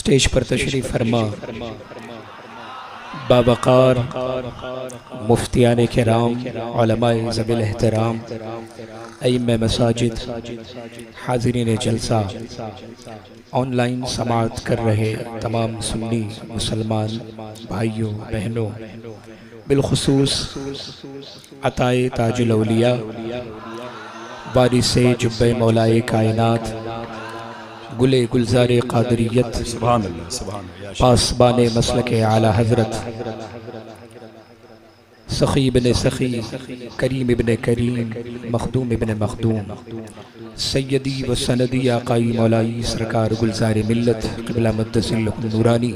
Stage पर तशरीफ़ फरमा बावक़ार मुफ्तियान किराम, उलमाए ज़वील एहतराम, अइम्मे मसाजिद, हाज़िरीन जलसा, ऑनलाइन समाअत कर रहे तमाम सुन्नी मुसलमान भाइयों बहनों, बिलखुसूस अताए ताजुल औलिया वारिसे जुब्बे मौलाए कायनात गुले गुलज़ारे क़ादरियत पासबाने मसलके आला हज़रत सखी इब्ने सखी करीम इब्ने करीम मखदूम इब्ने मखदूम सैयदी व सनदी आकाई मौलाई सरकार गुलज़ारे मिल्लत क़िबला मुद्दसिल नूरानी।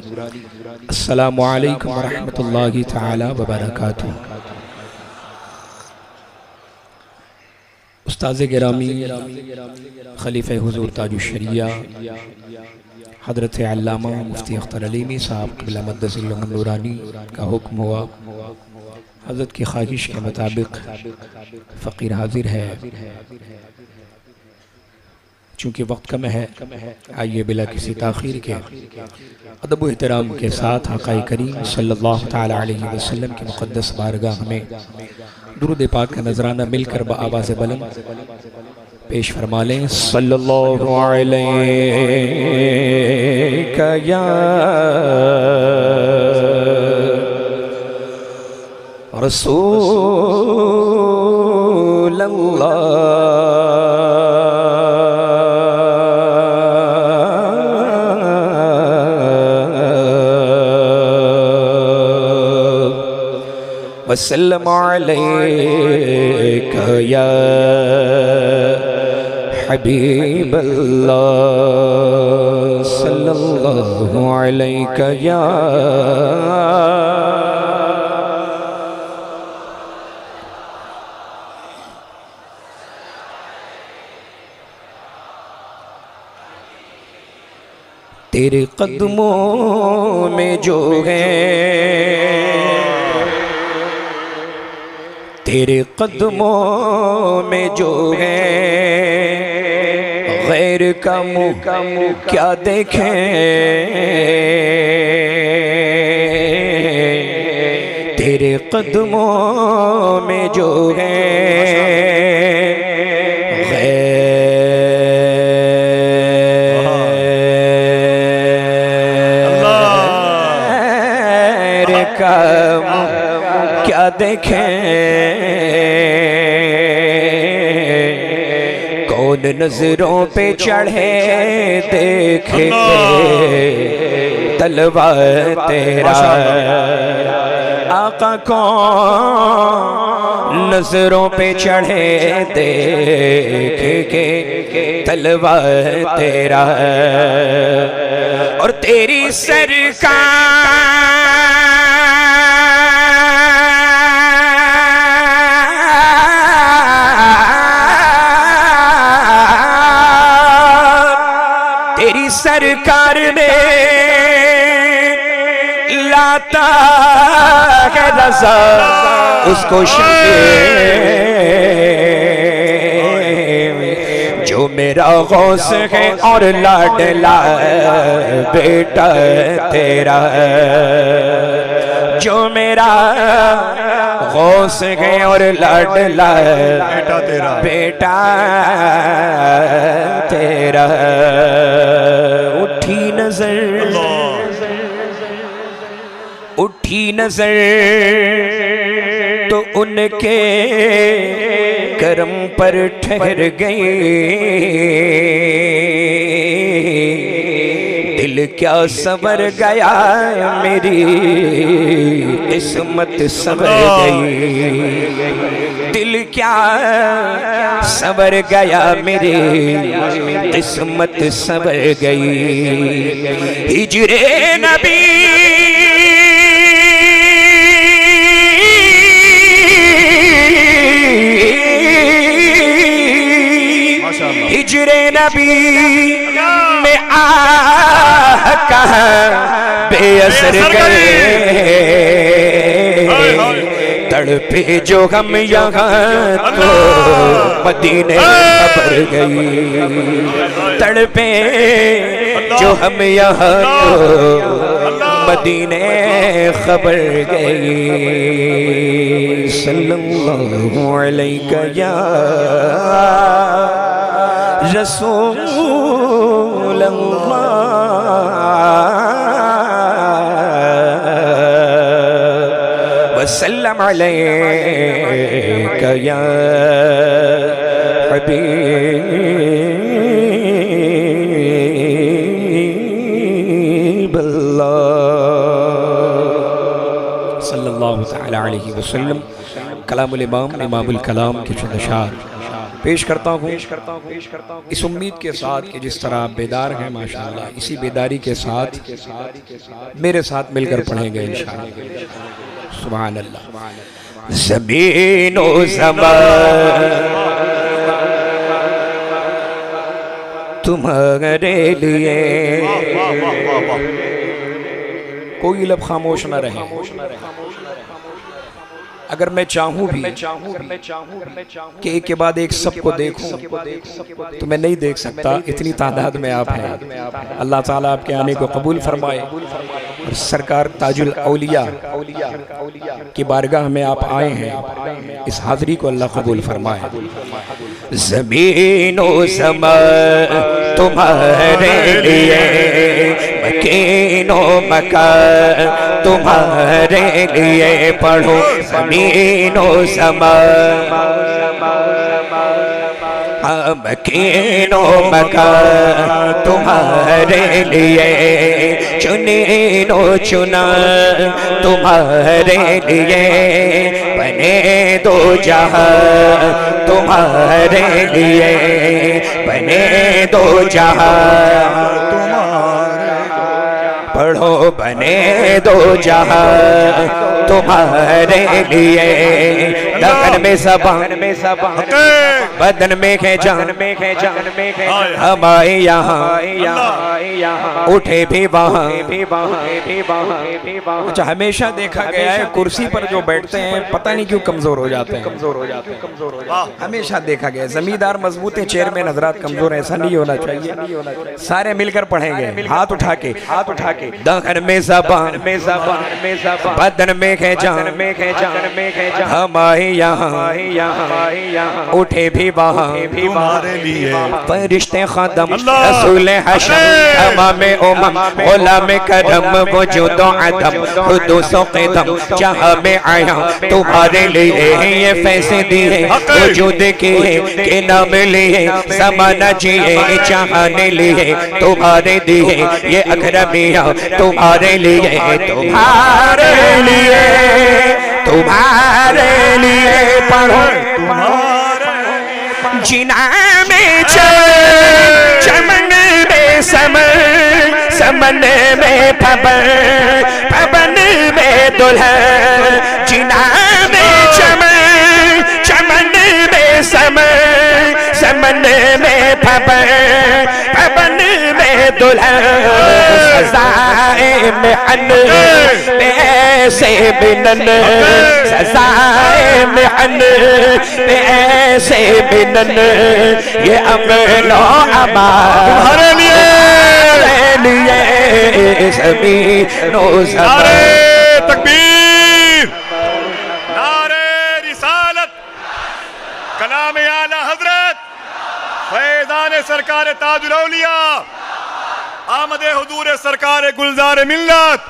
अस्सलामु अलैकुम व रहमतुल्लाहि तआला व बरकातुहू। उस्ताज़ गिरामी खलीफ़े हुज़ूर ताजुश शरिया हज़रत अल्लामा मुफ्ती अख्तर अलीमी साहब क़िबला मुद्दसिल नूरानी का हुक्म हुआ, हज़रत की ख्वाहिश के मुताबिक फ़कीर हाजिर है। चूँकि वक्त कम है, आइए बिला किसी ताख़ीर के अदब व एहतराम के साथ आक़ाए करीम सल्लल्लाहु तआला अलैहि वसल्लम की मुक़द्दस बारगाह में दुरूद पाक का नजराना मिलकर बआवाज़ बुलंद पेश फरमा लें। सल्लल्लाहु अलैका या रसूल वसल्लम अलैका या हबीबल्लाह सल्लल्लाहु अलैका या तेरे कदमों में जो है, तेरे कदमों में जो है, गैर का मुँह क्या देखें। तेरे कदमों में जो है, गैर का मुँह क्या देखें। कौन नजरों पे चढ़े देखे तलवा तेरा। आका कौन नजरों पे चढ़े देखे के तलवा तेरा। और तेरी सरकार सरकार ने लाता है रज़ा उसको जो मेरा गौस है और लाडला बेटा तेरा। जो मेरा गौस है और लाडला बेटा तेरा। उठी नजर तो उनके करम पर ठहर गई। दिल क्या सवर गया मेरी किस्मत सवर गई। दिल क्या सवर गया मेरी किस्मत सवर गई। हिजरे नबी हिजरे नबी में कहाँ बेअसर गए। तड़पे जो हम यहाँ तो मदीने खबर गई, तड़पे जो हम यहाँ तो मदीने खबर गई। सल्लल्लाहु अलैका या रसूल अल्लाह वसल्लम अलैका या हबीब अल्लाह सल्लल्लाहु तआला अलैहि वसल्लम। कलामुल इमाम इमामुल कलाम के चंद अशार पेश करता हूँ इस उम्मीद के साथ कि जिस तरह आप बेदार हैं माशाअल्लाह, इसी बेदारी के साथ मेरे साथ मिलकर पढ़ेंगे इंशाअल्लाह। सुभान अल्लाह। ज़मीन ओ ज़मान तुम्हारे लिए, कोई लब खामोश न रहे। अगर मैं चाहूँ भी कि एक के बाद एक सबको देखूं तो मैं नहीं देख सकता, इतनी तादाद में आप हैं। अल्लाह ताला आपके आने को कबूल फरमाए और सरकार ताजुल औलिया की बारगाह में आप आए हैं, इस हाज़री को अल्लाह कबूल फरमाए। ज़मीन ओ ज़मान तुम्हारे लिए, मकीन ओ मकान तुम्हारे लिए, पढ़ो ज़मीन ओ ज़मान, मकीन ओ मकान तुम्हारे लिए, चुनीन ओ चुना तुम्हारे लिए, बने दो जहां तुम्हारे लिए, बने दो जहां पढ़ो, बने दो जहां तुम्हारे लिए। लगन में ज़बान में बदन में है जान हम आए यहाँ उठे भी वहाँ। अच्छा, हमेशा देखा गया है कुर्सी पर जो बैठते हैं पता नहीं क्यों कमजोर हो जाते हैं, हमेशा देखा गया है। जमींदार मजबूत है, चेयरमैन हजरात कमजोर है, ऐसा नहीं होना चाहिए। सारे मिलकर पढ़ेंगे, हाथ उठा के दखन में ज़बान बदन में है जान हम आए यहाँ उठे भी वहाँ। फरिश्ते ख़दम रसूल हशम तमाम उम्म गुलाम करम वजूद अदम हुदूस क़दम जहाँ में आया तुम्हारे लिए ये फैसले दिए वजूद किए के नाम लिए ज़माना जिए चाहने लिए तुम्हारे दिए ये अकरमिया तुम्हारे लिए तुम्हारे लिए पढ़ो जिना में चमन में समन में पवन में दुल्हन, जिना में चमन में समन में पवन में दुल्हन, सजाए में अन से बिनन, सजाए में अन से बिनन, ये अमलो अमा तुम्हारे लिए ज़मीनो ज़मान। नारे तकबीर, नारे रिसालत, कलाम आला हजरत फैज़ान सरकार ताजुल औलिया, आमदे हुजूर सरकार गुलजार मिल्लत,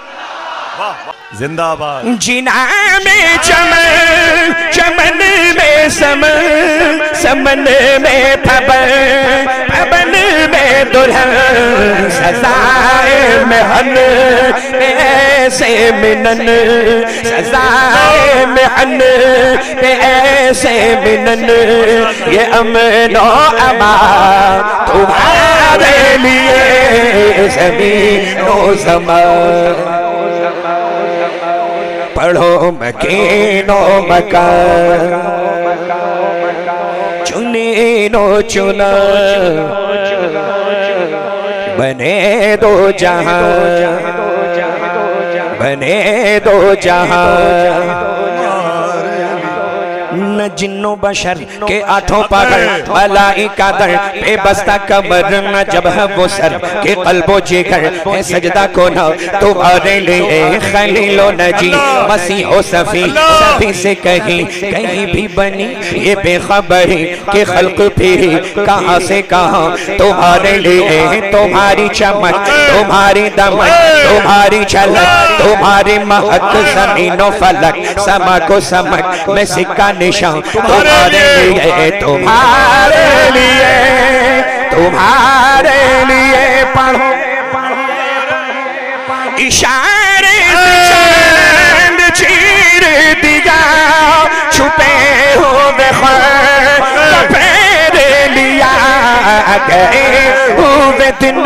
जिंदाबाद। जिना में चमन में समन में पवन में दुल्हन, सजाए में हन ऐसे मिनन, सजाए में हन ऐसे मिनन, ये अमनो अमा तुम्हारे लिए ज़मीनो ज़मान। पढ़ो मकीनो मकान चुनीनो चुना, बने दो जहां बने दो जहां न जिन्नो बशर के आठों पगर मलाइका दर बेबस्ता कमर न जब है वो सर के कल्बो जिगर है सजदा को न तुम्हारे लिए खलीलो नजी मसीहो सफी सभी से कहीं कहीं भी बनी ये बेखबरी के खल्क फिरी कहाँ से कहाँ तुम्हारे लिए तुम्हारी चमक तुम्हारी दमक तुम्हारी झलक तुम्हारी महक जमीनों फलक समा को समक में सिक्का निशान तुम्हारे लिए तुम्हारे लिए तुम्हारे लिए पढ़ो इशारे से चांद चीर दिया छुपे हुए फेर लिया गए हुए दिन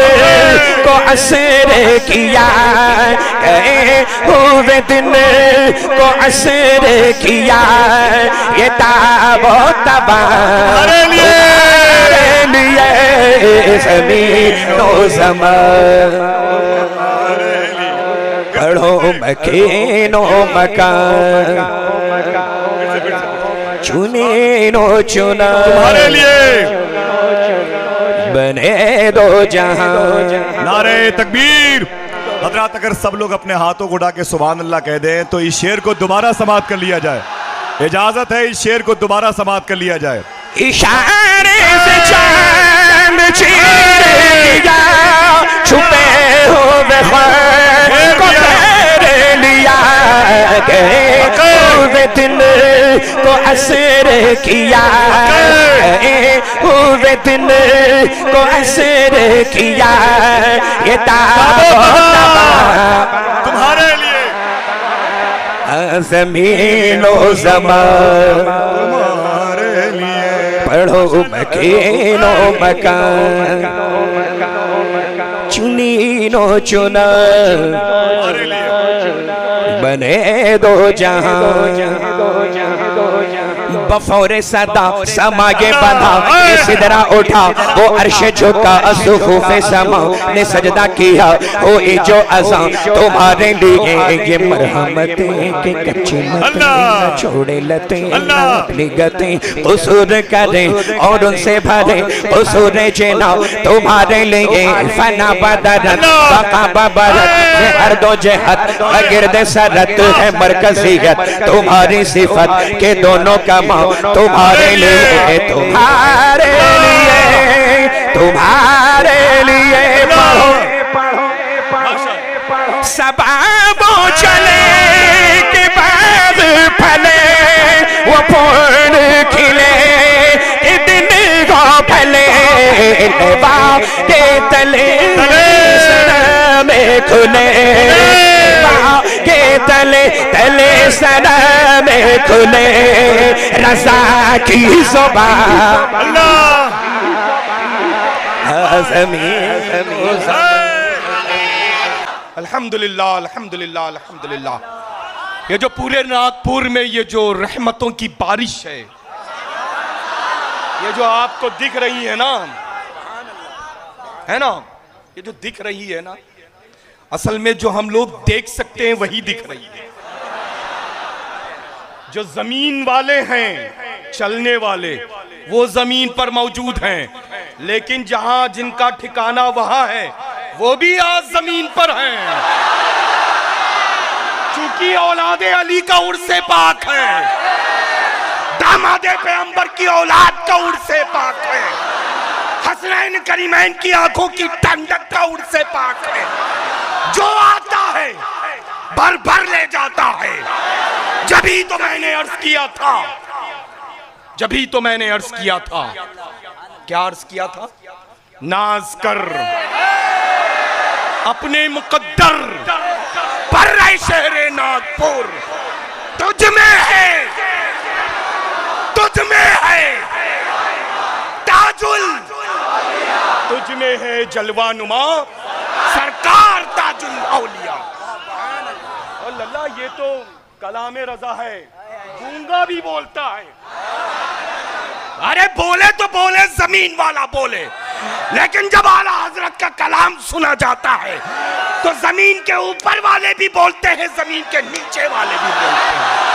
को असर किया गए हुए दिन को असर किया ये ताबो तबा लिए ज़मीनो ज़मान पढ़ो मकीनो मकान चुने नो चुना तुम्हारे लिए बने दो जहां। नारे तकबीर। हजरात अगर सब लोग अपने हाथों को उठा के सुभान अल्लाह कह दें तो इस शेर को दोबारा समाप्त कर लिया जाए। इजाजत है इस शेर को दोबारा समाप्त कर लिया जाए। इशारे से चांद चीर दिया छुपे हुए को फेर लिया गए हुए दिन को असर किया गए हुए दिन को असर किया ये तुम्हारे लिए ज़मीनो ज़मान पढ़ो मकीनो मकान चुनीनो चुना बने दो जहां बफौरे सदा समागे बंधा सिदरा उठा वो अर्श झुका असुफे समा ने सजदा किया हो जो अज़ां तुम्हारे लिए ये मरहमत के कच्चे मत छोड़े लते अपनी गते कसूर करें और उनसे भरे कसूर जेना तुम्हारे लिए फना बदरत बका बबरत हर दो जहत गिरद सरत है मरकजियत तुम्हारी सिफत के दोनों का तुम्हारे लिए तुम्हारे लिए तुम्हारे लिए पढ़ो सबाबों चले के बाद फले वो फूल खिले दिन को फले के तले में खुले के तले तले सना में खुले रज़ा की ज़ुबान अल्हम्दुलिल्लाह अल्हम्दुलिल्लाह अल्हम्दुलिल्लाह। ये जो पूरे नागपुर में ये जो रहमतों की बारिश है ये जो आपको दिख रही है ना ये जो दिख रही है ना असल में जो हम लोग देख सकते हैं वही दिख रही है। जो जमीन वाले हैं चलने वाले वो जमीन पर मौजूद हैं लेकिन जहां जिनका ठिकाना वहां है वो भी आज जमीन पर हैं क्योंकि औलादे अली का उर्से पाक है दामादे पैगंबर की औलाद का उर्से पाक है हसनैन करीमैन की आंखों की ठंडक का उर्से पाक है। जो आता है भर भर ले जाता है। जभी तो मैंने अर्ज किया था क्या अर्ज किया था नाज कर अपने मुकद्दर पर शहरे नागपुर तुझ में है ताजुल तुझ में है जलवा नुमा सरकार ताजुल औलिया। अल्लाह ये तो कलामे रजा है गूंगा भी बोलता है। अरे बोले तो बोले जमीन वाला बोले लेकिन जब आला हजरत का कलाम सुना जाता है तो जमीन के ऊपर वाले भी बोलते हैं जमीन के नीचे वाले भी बोलते हैं।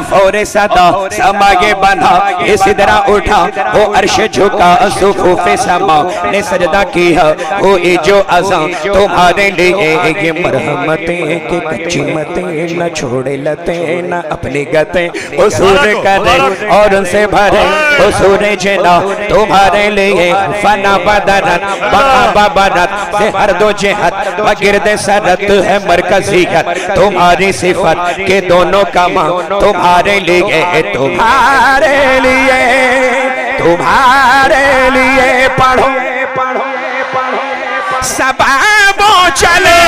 फौरे सदा समा ये बंधा ये सिदरा उठा वो अर्श झुका सुफूफे समा ने सजदा किया वो ये जो अज़ां तुम्हारे लिए ये मरहमतें के कच्ची मतें न छोड़े लते न अपनी गते उसूर करे और उनसे भरे उसूर जना तुम्हारे लिए फना बदरत बका बरत से हर दो जिहत वगिरद सरत है मरकजियत तुम्हारी सिफत के दोनों कामा तुम्हारे लिए तुम्हारे लिए पढ़ो सबा चले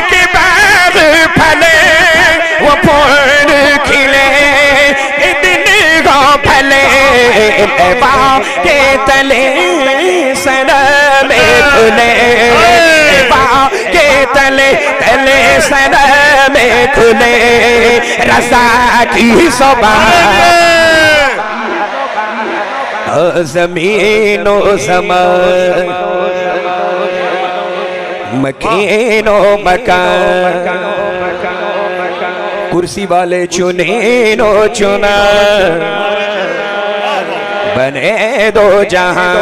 कि बाग फले वो फूल खिले दिन गो फले के तले सनम खुले के तले तले सनम खुले रसा की सोबा ज़मीनो ज़मान मकीनो मकान कुर्सी वाले चुने नो चुना बने दो जहां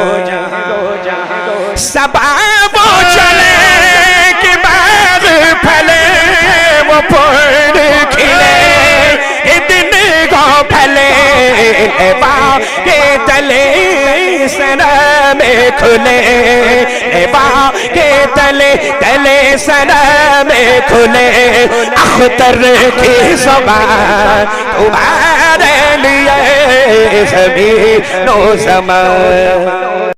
सबा वो चले कि बाग फले वो फूल खिले दिन गो फले के तले सनम खुले के तले तले सनम खुले अख्तर की ज़बान तुम्हारे लिए सभी नो ज़मान।